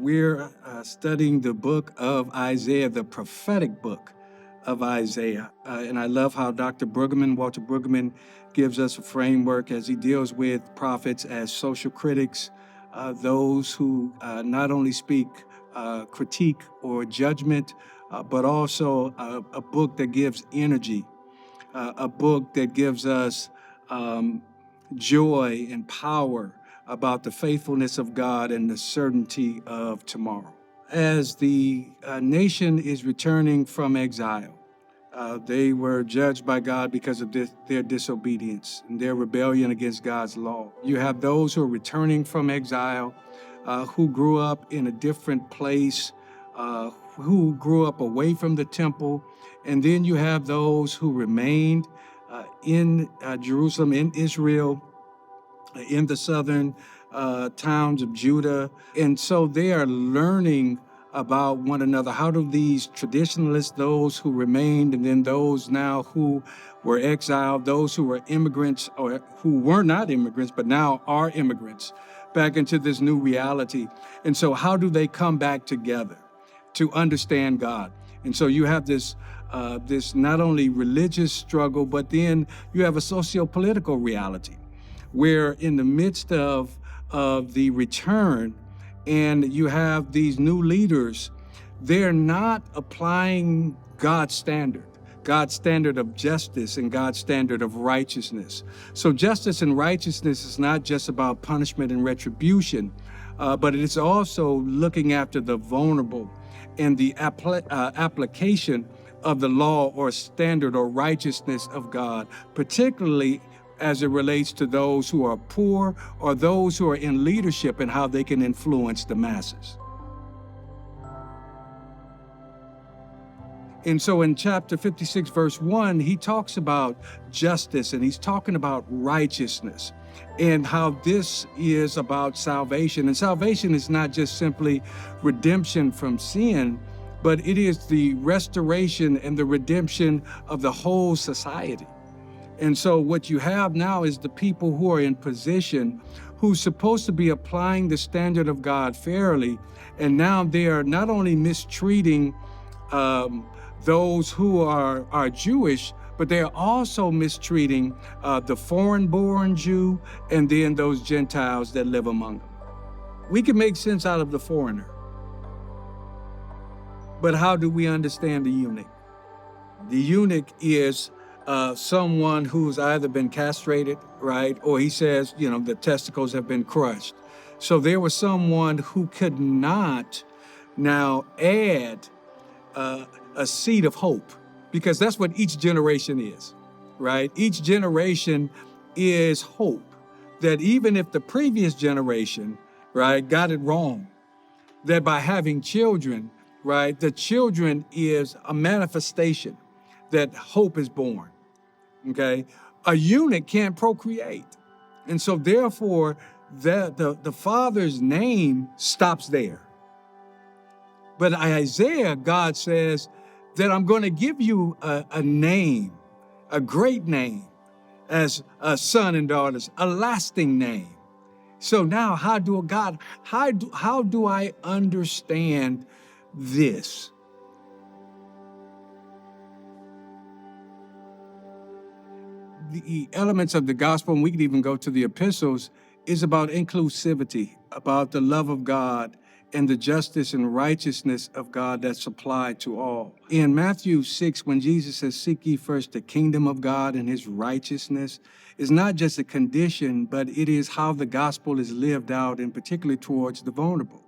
We're studying the book of Isaiah, the prophetic book of Isaiah. And I love how Walter Brueggemann, gives us a framework as he deals with prophets as social critics, those who not only speak critique or judgment, but also a book that gives energy, a book that gives us joy and power about the faithfulness of God and the certainty of tomorrow. As the nation is returning from exile, they were judged by God because of their disobedience and their rebellion against God's law. You have those who are returning from exile, who grew up in a different place, who grew up away from the temple. And then you have those who remained in Jerusalem, in Israel, in the southern towns of Judah. And so they are learning about one another. How do these traditionalists, those who remained, and then those now who were exiled, those who were immigrants or who were not immigrants, but now are immigrants back into this new reality. And so how do they come back together to understand God? And so you have this not only religious struggle, but then you have a socio-political reality where in the midst of the return, and you have these new leaders, they're not applying God's standard of justice and God's standard of righteousness. So justice and righteousness is not just about punishment and retribution, but it is also looking after the vulnerable and the application of the law or standard or righteousness of God, particularly as it relates to those who are poor or those who are in leadership and how they can influence the masses. And so in chapter 56, verse 1, he talks about justice and he's talking about righteousness and how this is about salvation. And salvation is not just simply redemption from sin, but it is the restoration and the redemption of the whole society. And so what you have now is the people who are in position who's supposed to be applying the standard of God fairly. And now they are not only mistreating those who are Jewish, but they're also mistreating the foreign-born Jew and then those Gentiles that live among them. We can make sense out of the foreigner, but how do we understand the eunuch? The eunuch is someone who's either been castrated, right? Or he says, the testicles have been crushed. So there was someone who could not now add a seed of hope, because that's what each generation is, right? Each generation is hope, that even if the previous generation, right, got it wrong, that by having children, right, the children is a manifestation that hope is born. Okay, a eunuch can't procreate. And so therefore, the father's name stops there. But Isaiah, God says that I'm going to give you a name, a great name, as a son and daughters, a lasting name. So now how do I understand this? The elements of the gospel, and we could even go to the epistles, is about inclusivity, about the love of God and the justice and righteousness of God that's applied to all. In Matthew 6, when Jesus says, "Seek ye first the kingdom of God and his righteousness," is not just a condition, but it is how the gospel is lived out, and particularly towards the vulnerable.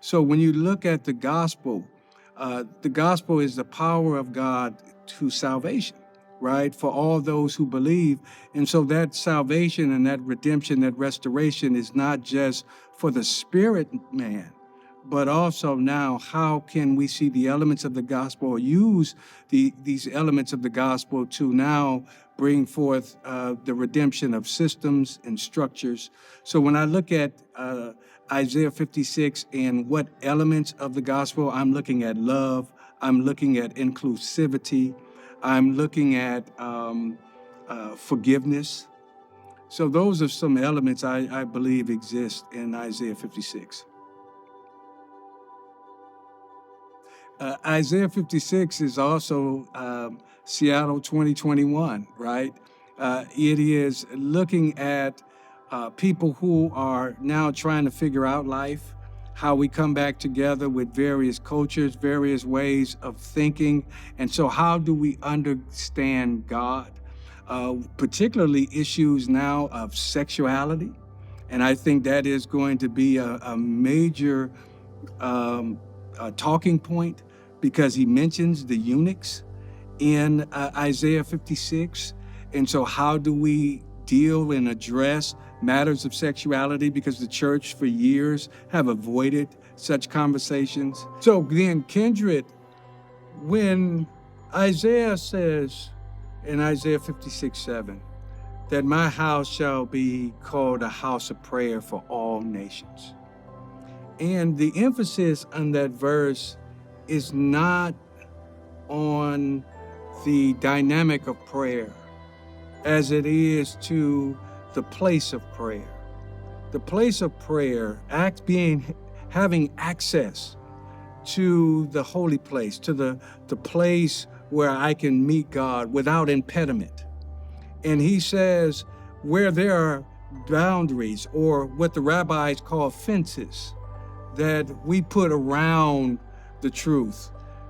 So when you look at the gospel is the power of God to salvation, right? For all those who believe. And so that salvation and that redemption, that restoration is not just for the spirit man, but also now how can we see the elements of the gospel or use these elements of the gospel to now bring forth the redemption of systems and structures. So when I look at Isaiah 56 and what elements of the gospel, I'm looking at love, I'm looking at inclusivity, I'm looking at forgiveness. So those are some elements I believe exist in Isaiah 56. Isaiah 56 is also Seattle 2021, right? It is looking at people who are now trying to figure out life, how we come back together with various cultures, various ways of thinking. And so, how do we understand God? Particularly issues now of sexuality. And I think that is going to be a major talking point because he mentions the eunuchs in Isaiah 56. And so, how do we deal and address matters of sexuality? Because the church for years have avoided such conversations. So, then, Kindred, when Isaiah says in Isaiah 56:7 that my house shall be called a house of prayer for all nations. And the emphasis on that verse is not on the dynamic of prayer as it is to the place of prayer. The place of prayer, having access to the holy place, to the place where I can meet God without impediment. And he says, where there are boundaries, or what the rabbis call fences, that we put around the truth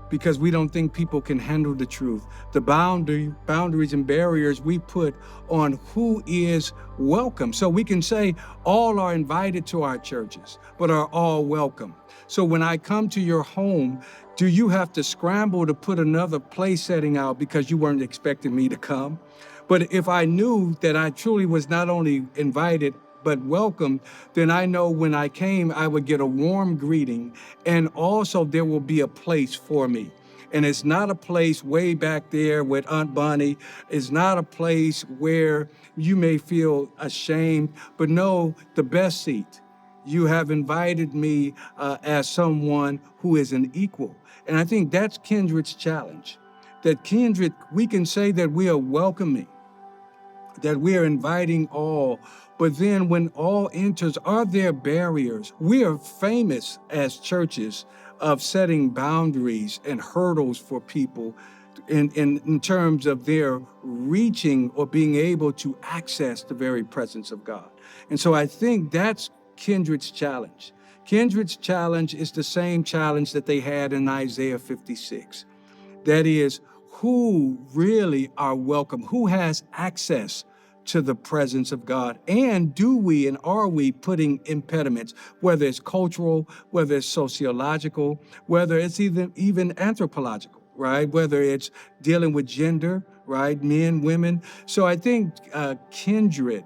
because we don't think people can handle the truth. The boundaries and barriers we put on who is welcome. So we can say all are invited to our churches, but are all welcome. So when I come to your home, do you have to scramble to put another place setting out because you weren't expecting me to come? But if I knew that I truly was not only invited, but welcome, then I know when I came, I would get a warm greeting, and also there will be a place for me. And it's not a place way back there with Aunt Bonnie. It's not a place where you may feel ashamed, but no, the best seat. You have invited me as someone who is an equal. And I think that's Kindred's challenge. That Kindred, we can say that we are welcoming, that we are inviting all. But then when all enters, are there barriers? We are famous as churches of setting boundaries and hurdles for people in terms of their reaching or being able to access the very presence of God. And so I think that's Kindred's challenge. Kindred's challenge is the same challenge that they had in Isaiah 56. That is, who really are welcome, who has access to the presence of God, and do we and are we putting impediments, whether it's cultural, whether it's sociological, whether it's even anthropological, right? Whether it's dealing with gender, right? Men, women. So I think Kindred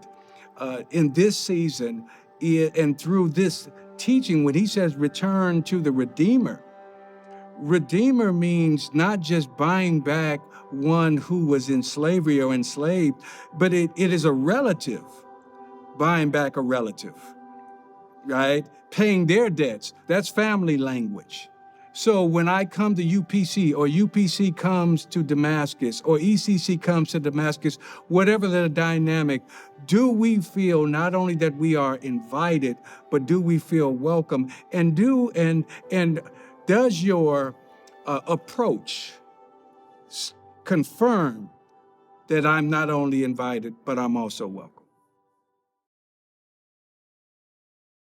in this season and through this teaching, when he says return to the Redeemer, Redeemer means not just buying back one who was in slavery or enslaved, but it is a relative buying back a relative, right? Paying their debts. That's family language. So when I come to UPC, or UPC comes to Damascus, or ECC comes to Damascus, whatever the dynamic, do we feel not only that we are invited, but do we feel welcome? And does your approach confirm that I'm not only invited, but I'm also welcome?